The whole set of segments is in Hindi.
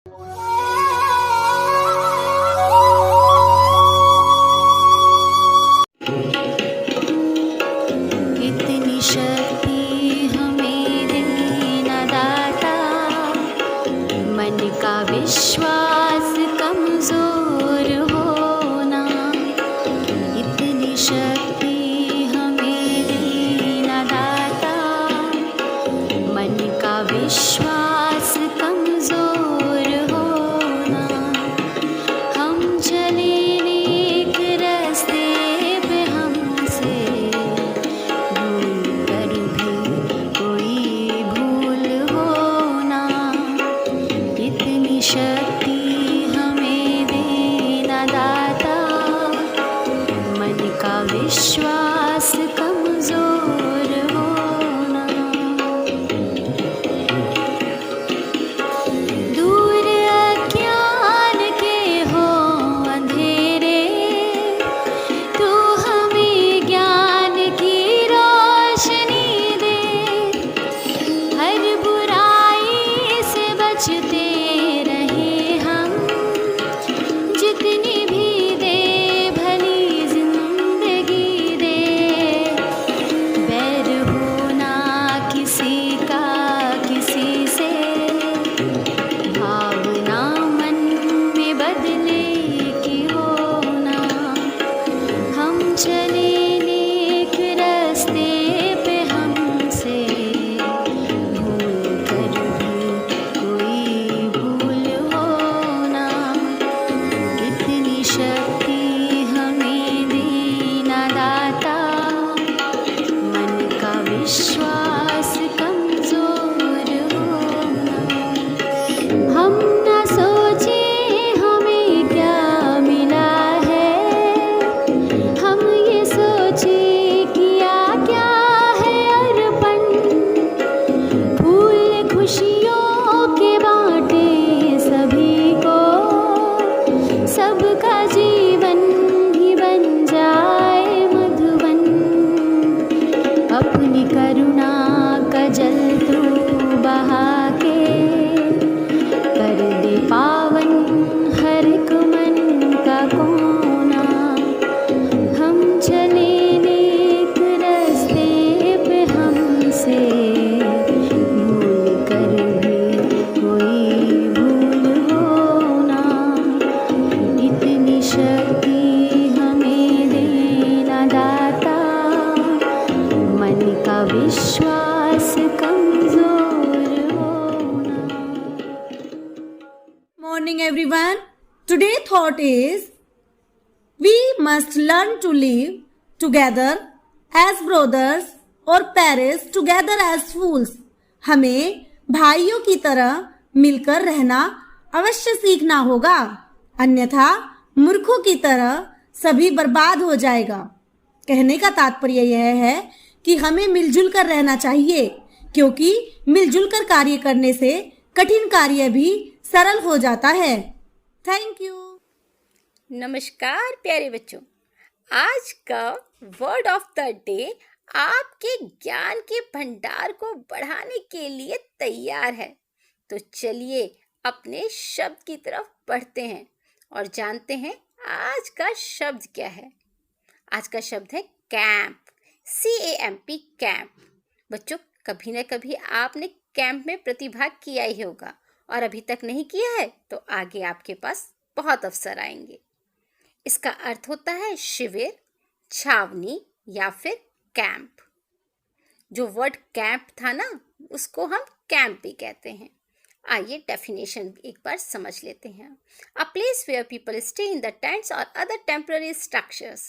इतनी शक्ति हमें देना दाता, मन का विश्वास कमजोर होना। इतनी शक्ति हमें देना दाता, मन का विश्वास कमजोर होना। हम चले नेक रास्ते पे, हमसे भूल कर भी कोई भूल होना। इतनी शक्ति हमें देना दाता, मन का विश्वास कमजोर होना। दूर अज्ञान के हो अंधेरे, तू हमें ज्ञान की रोशनी दे। हर बुराई से बचते रहे हम, जितनी भी दे भली जिंदगी दे। बैर होना किसी का किसी से, भावना मन में बदले की होना। हम चले नेक रास्ते पे, हमसे भूल कर भी कोई भूल होना। इतनी शक्ति हमें देना दाता, मन का विश्वास कमजोर होना। हम न सोचे हमें क्या मिला है, हम ये सोचे किया क्या है अर्पण। फूल खुशियों के बांटे सभी को, सबका जीवन ही बन जाए मधुबन। अपनी करुणा का जल तू बहा के, कर दे पावन हर एक मन का कोना। हम चले नेक रास्ते पे, हमसे भूल कर भी कोई भूल होना। इतनी शक्ति हमें देना दाता, मन का विश्वास कमजोर होना। Morning everyone. Today thought is we must learn to live together as brothers or perish together as fools. हमें भाइयों की तरह मिलकर रहना अवश्य सीखना होगा, अन्यथा मूर्खों की तरह सभी बर्बाद हो जाएगा। कहने का तात्पर्य यह है कि हमें मिलजुल कर रहना चाहिए, क्योंकि मिलजुल कर कार्य करने से कठिन कार्य भी सरल हो जाता है। Thank you. नमस्कार प्यारे बच्चों, आज का वर्ड ऑफ द डे आपके ज्ञान के भंडार को बढ़ाने के लिए तैयार है। तो चलिए अपने शब्द की तरफ बढ़ते हैं और जानते हैं आज का शब्द क्या है। आज का शब्द है कैंप, CAMP, कैंप। बच्चों, कभी न कभी आपने कैंप में प्रतिभाग किया ही होगा, और अभी तक नहीं किया है तो आगे आपके पास बहुत अवसर आएंगे। इसका अर्थ होता है शिविर, छावनी या फिर कैंप। जो वर्ड कैंप था ना, उसको हम कैंप भी कहते हैं। आइए डेफिनेशन एक बार समझ लेते हैं। A place where people stay in the tents और अदर टेम्पररी स्ट्रक्चर्स।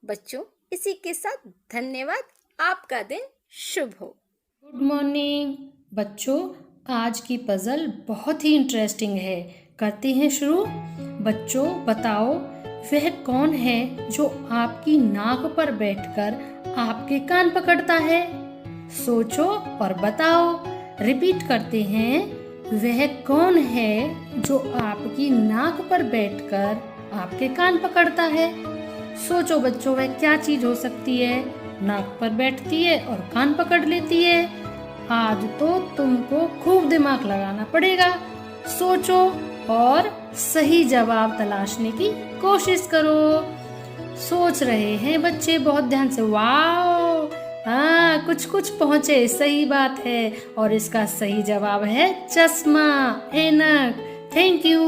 बच्चों, इसी के साथ धन्यवाद। आपका दिन शुभ हो। गुड मॉर्निंग बच्चों, आज की पजल बहुत ही इंटरेस्टिंग है। करते हैं शुरू। बच्चों बताओ, वह कौन है जो आपकी नाक पर बैठकर आपके कान पकड़ता है? सोचो और बताओ। रिपीट करते हैं, वह कौन है जो आपकी नाक पर बैठकर आपके कान पकड़ता है? सोचो बच्चों, वह क्या चीज हो सकती है? नाक पर बैठती है और कान पकड़ लेती है। आज तो तुमको खूब दिमाग लगाना पड़ेगा। सोचो और सही जवाब तलाशने की कोशिश करो। सोच रहे हैं बच्चे बहुत ध्यान से। वाओ, हाँ, कुछ कुछ पहुंचे, सही बात है। और इसका सही जवाब है चश्मा, ऐनक। Thank you.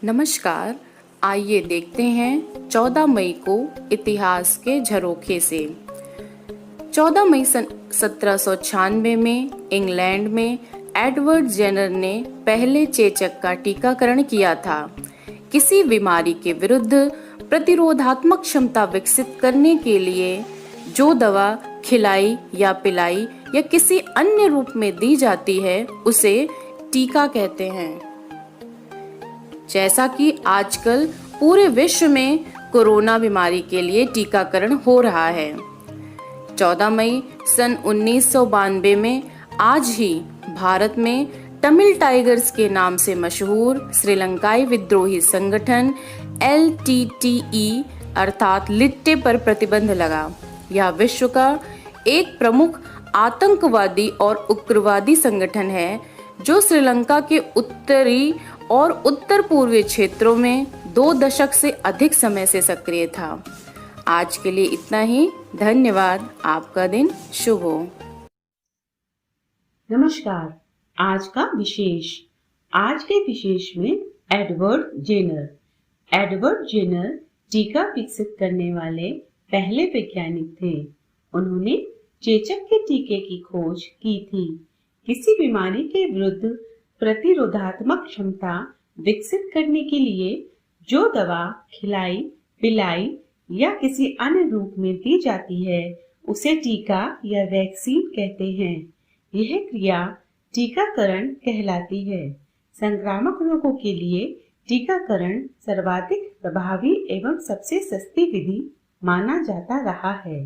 नमस्कार, आइए देखते हैं 14 मई को इतिहास के झरोखे से। 14 मई सन 1796 में इंग्लैंड में एडवर्ड जेनर ने पहले चेचक का टीकाकरण किया था। किसी बीमारी के विरुद्ध प्रतिरोधात्मक क्षमता विकसित करने के लिए जो दवा खिलाई या पिलाई या किसी अन्य रूप में दी जाती है उसे टीका कहते हैं। जैसा कि आजकल पूरे विश्व में कोरोना बीमारी के लिए टीकाकरण हो रहा है। 14 मई सन 1992 में आज ही भारत में तमिल टाइगर्स के नाम से मशहूर श्रीलंकाई विद्रोही संगठन LTTE अर्थात लिट्टे पर प्रतिबंध लगा। यह विश्व का एक प्रमुख आतंकवादी और उग्रवादी संगठन है जो श्रीलंका के उत्तरी और उत्तर पूर्वी क्षेत्रों में 2 दशक से अधिक समय से सक्रिय था। आज के लिए इतना ही। धन्यवाद। आपका दिन शुभ हो। नमस्कार, आज का विशेष। आज के विशेष में एडवर्ड जेनर टीका विकसित करने वाले पहले वैज्ञानिक थे। उन्होंने चेचक के टीके की खोज की थी। किसी बीमारी के विरुद्ध प्रतिरोधात्मक क्षमता विकसित करने के लिए जो दवा खिलाई, पिलाई या किसी अन्य रूप में दी जाती है उसे टीका या वैक्सीन कहते हैं। यह क्रिया टीकाकरण कहलाती है। संक्रामक रोगों के लिए टीकाकरण सर्वाधिक प्रभावी एवं सबसे सस्ती विधि माना जाता रहा है।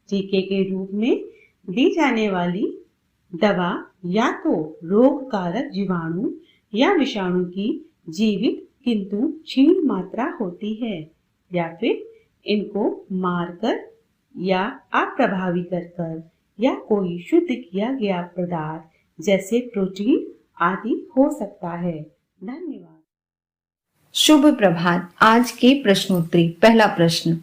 टीके के रूप में दी जाने वाली दवा या तो रोग कारक जीवाणु या विषाणु की जीवित किंतु क्षीण मात्रा होती है, या फिर इनको मारकर या अप्रभावी कर या कोई शुद्ध किया गया पदार्थ जैसे प्रोटीन आदि हो सकता है। धन्यवाद। शुभ प्रभात। आज के प्रश्नोत्तरी। पहला प्रश्न,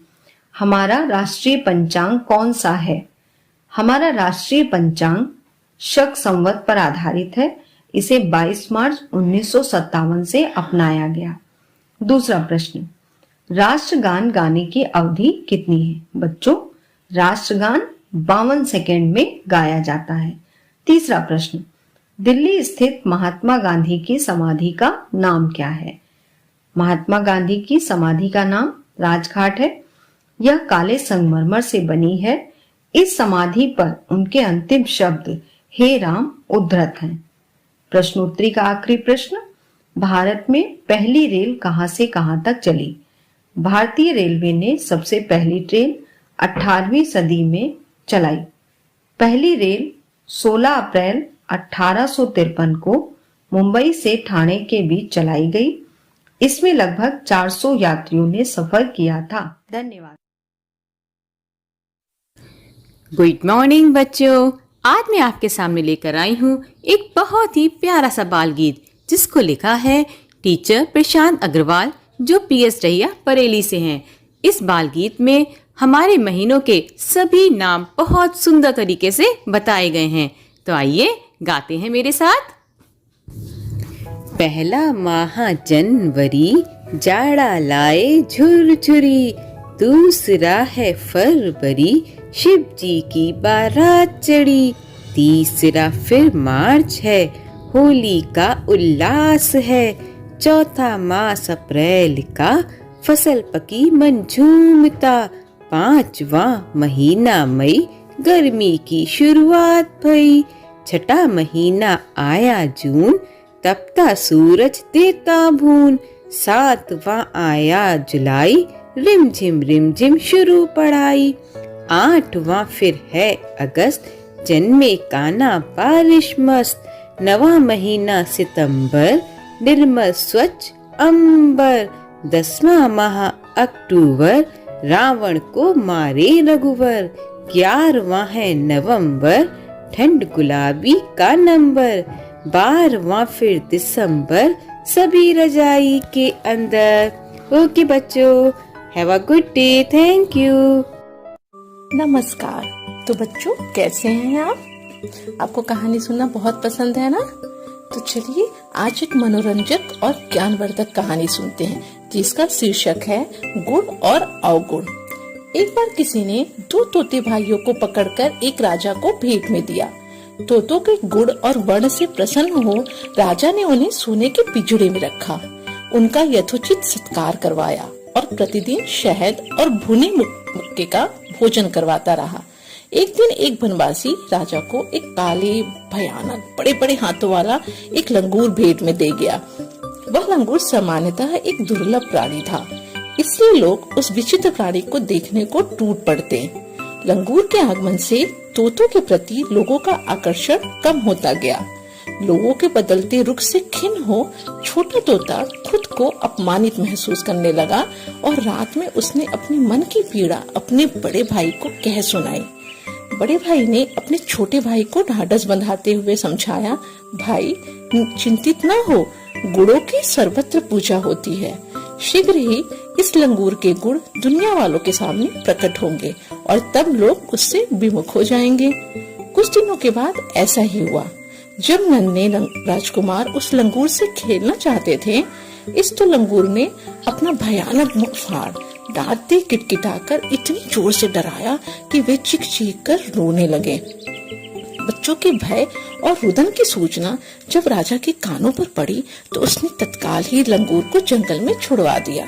हमारा राष्ट्रीय पंचांग कौन सा है? हमारा राष्ट्रीय पंचांग शक संवत पर आधारित है। इसे 22 मार्च 1957 से अपनाया गया। दूसरा प्रश्न, राष्ट्रगान गाने की अवधि कितनी है? बच्चों, राष्ट्रगान 52 सेकंड में गाया जाता है। तीसरा प्रश्न, दिल्ली स्थित महात्मा गांधी की समाधि का नाम क्या है? महात्मा गांधी की समाधि का नाम राजघाट है। यह काले संगमरमर से बनी है। इस समाधि पर उनके अंतिम शब्द हे राम उद्धृत हैं। प्रश्नोत्तरी का आखिरी प्रश्न, भारत में पहली रेल कहां से कहां तक चली? भारतीय रेलवे ने सबसे पहली ट्रेन 18वीं सदी में चलाई। पहली रेल 16 अप्रैल 1853 को मुंबई से ठाणे के बीच चलाई गई। इसमें लगभग 400 यात्रियों ने सफर किया था। धन्यवाद। गुड मॉर्निंग बच्चों, आज मैं आपके सामने लेकर आई हूँ एक बहुत ही प्यारा सा बाल गीत जिसको लिखा है टीचर प्रशांत अग्रवाल जो PS रैया बरेली से हैं। इस बाल गीत में हमारे महीनों के सभी नाम बहुत सुंदर तरीके से बताए गए हैं। तो आइए गाते हैं मेरे साथ। पहला माह जनवरी, जाड़ा लाए झुरझुरी। दूसरा है फरवरी, शिव जी की बारात चढ़ी। तीसरा फिर मार्च है, होली का उल्लास है। चौथा मास अप्रैल का, फसल पकी मन झूमता। पांचवा महीना मई, गर्मी की शुरुआत भई। छठा महीना आया जून, तपता सूरज देता भून। सातवां आया जुलाई, रिमझिम शुरू पढ़ाई। आठवां फिर है अगस्त, जन्मे कान्हा बारिश मस्त। नवां महीना सितंबर, निर्मल स्वच्छ अंबर। 10वां माह अक्टूबर, रावण को मारे रघुवर। 11वां है नवंबर, ठंड गुलाबी का नंबर। 12वां फिर दिसंबर सभी रजाई के अंदर। ओके बच्चों, have a good day, thank you. नमस्कार। तो बच्चों कैसे हैं आप? आपको कहानी सुनना बहुत पसंद है ना? तो चलिए आज एक मनोरंजक और ज्ञानवर्धक कहानी सुनते हैं जिसका शीर्षक है गुण और अवगुण। एक बार किसी ने 2 तोते भाइयों को पकड़कर एक राजा को भेंट में दिया। तोतों के गुण और वर्ण से प्रसन्न हो राजा ने उन्हें सोने के पिंजड़े में रखा, उनका यथोचित सत्कार करवाया और प्रतिदिन शहद और भुने मुक्के का भोजन करवाता रहा। एक दिन एक बनवासी राजा को एक काले भयानक बड़े बड़े हाथों वाला एक लंगूर भेंट में दे गया। वह लंगूर सामान्यतः एक दुर्लभ प्राणी था, इसलिए लोग उस विचित्र प्राणी को देखने को टूट पड़ते। लंगूर के आगमन से तोतों के प्रति लोगों का आकर्षण कम होता गया। लोगों के बदलते रुख से खिन्न हो छोटा तोता खुद को अपमानित महसूस करने लगा और रात में उसने अपने मन की पीड़ा अपने बड़े भाई को कह सुनाई। बड़े भाई ने अपने छोटे भाई को ढाढ़स बंधाते हुए समझाया, भाई चिंतित न हो, गुणों की सर्वत्र पूजा होती है। शीघ्र ही इस लंगूर के गुण दुनिया वालों के सामने प्रकट होंगे और तब लोग उससे विमुख हो जाएंगे। कुछ दिनों के बाद ऐसा ही हुआ। जब नन्हे राजकुमार उस लंगूर से खेलना चाहते थे, इस तो लंगूर ने अपना भयानक मुख फाड़ डांटते किटकिटाकर इतनी जोर से डराया कि वे चीख चीख कर रोने लगे। बच्चों के भय और रुदन की सूचना जब राजा के कानों पर पड़ी तो उसने तत्काल ही लंगूर को जंगल में छुड़वा दिया।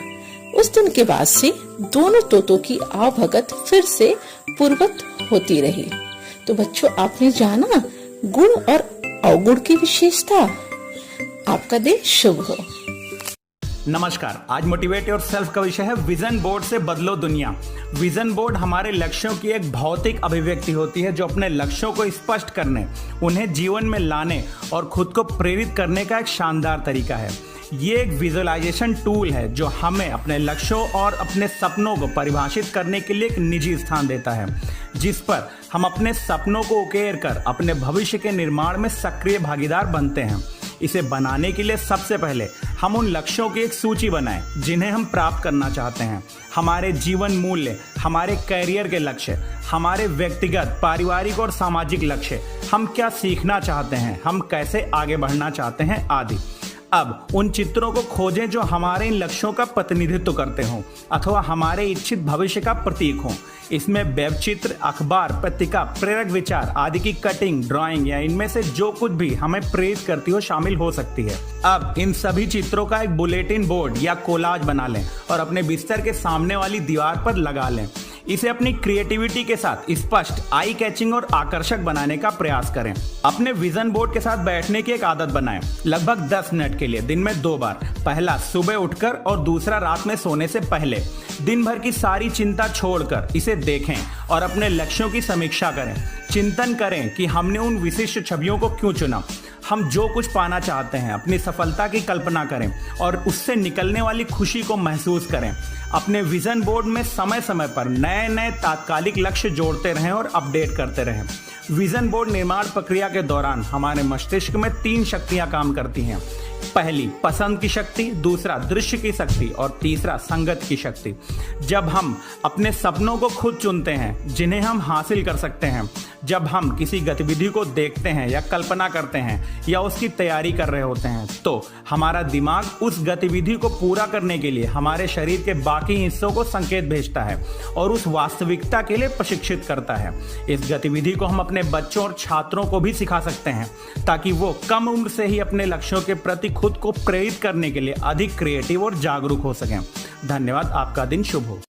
उस दिन के बाद से दोनों तोतों की आवभगत फिर से पूर्ववत होती रही। तो बच्चों आपने जाना गुण और अवगुण की विशेषता। आपका दिन शुभ हो। नमस्कार। आज मोटिवेट योर सेल्फ का विषय है विजन बोर्ड से बदलो दुनिया। विजन बोर्ड हमारे लक्ष्यों की एक भौतिक अभिव्यक्ति होती है जो अपने लक्ष्यों को स्पष्ट करने, उन्हें जीवन में लाने और खुद को प्रेरित करने का एक शानदार तरीका है। ये एक विजुअलाइजेशन टूल है जो हमें अपने लक्ष्यों और अपने सपनों को परिभाषित करने के लिए एक निजी स्थान देता है, जिस पर हम अपने सपनों को उकेर कर अपने भविष्य के निर्माण में सक्रिय भागीदार बनते हैं। इसे बनाने के लिए सबसे पहले हम उन लक्ष्यों की एक सूची बनाएं जिन्हें हम प्राप्त करना चाहते हैं। हमारे जीवन मूल्य, हमारे कैरियर के लक्ष्य, हमारे व्यक्तिगत, पारिवारिक और सामाजिक लक्ष्य, हम क्या सीखना चाहते हैं, हम कैसे आगे बढ़ना चाहते हैं आदि। अब उन चित्रों को खोजें जो हमारे इन लक्ष्यों का प्रतिनिधित्व करते हों अथवा हमारे इच्छित भविष्य का प्रतीक हों। इसमें वेब चित्र, अखबार, पत्रिका, प्रेरक विचार आदि की कटिंग, ड्राइंग या इनमें से जो कुछ भी हमें प्रेरित करती हो शामिल हो सकती है। अब इन सभी चित्रों का एक बुलेटिन बोर्ड या कोलाज बना लें और अपने बिस्तर के सामने वाली दीवार पर लगा लें। इसे अपनी क्रिएटिविटी के साथ स्पष्ट, आई कैचिंग और आकर्षक बनाने का प्रयास करें। अपने विजन बोर्ड के साथ बैठने की एक आदत बनाएं, लगभग 10 मिनट के लिए दिन में 2 बार। पहला सुबह उठकर और दूसरा रात में सोने से पहले। दिन भर की सारी चिंता छोड़कर इसे देखें और अपने लक्ष्यों की समीक्षा करें। चिंतन करें कि हमने उन विशिष्ट छवियों को क्यों चुना। हम जो कुछ पाना चाहते हैं, अपनी सफलता की कल्पना करें और उससे निकलने वाली खुशी को महसूस करें। अपने विजन बोर्ड में समय समय पर नए नए तात्कालिक लक्ष्य जोड़ते रहें और अपडेट करते रहें। विजन बोर्ड निर्माण प्रक्रिया के दौरान हमारे मस्तिष्क में 3 शक्तियां काम करती हैं। पहली पसंद की शक्ति, दूसरा दृश्य की शक्ति और तीसरा संगत की शक्ति। जब हम अपने सपनों को खुद चुनते हैं जिन्हें हम हासिल कर सकते हैं, जब हम किसी गतिविधि को देखते हैं या कल्पना करते हैं या उसकी तैयारी कर रहे होते हैं, तो हमारा दिमाग उस गतिविधि को पूरा करने के लिए हमारे शरीर के बाकी हिस्सों को संकेत भेजता है और उस वास्तविकता के लिए प्रशिक्षित करता है। इस गतिविधि को हम अपने बच्चों और छात्रों को भी सिखा सकते हैं ताकि वो कम उम्र से ही अपने लक्ष्यों के प्रति खुद को प्रेरित करने के लिए अधिक क्रिएटिव और जागरूक हो सकें। धन्यवाद। आपका दिन शुभ हो।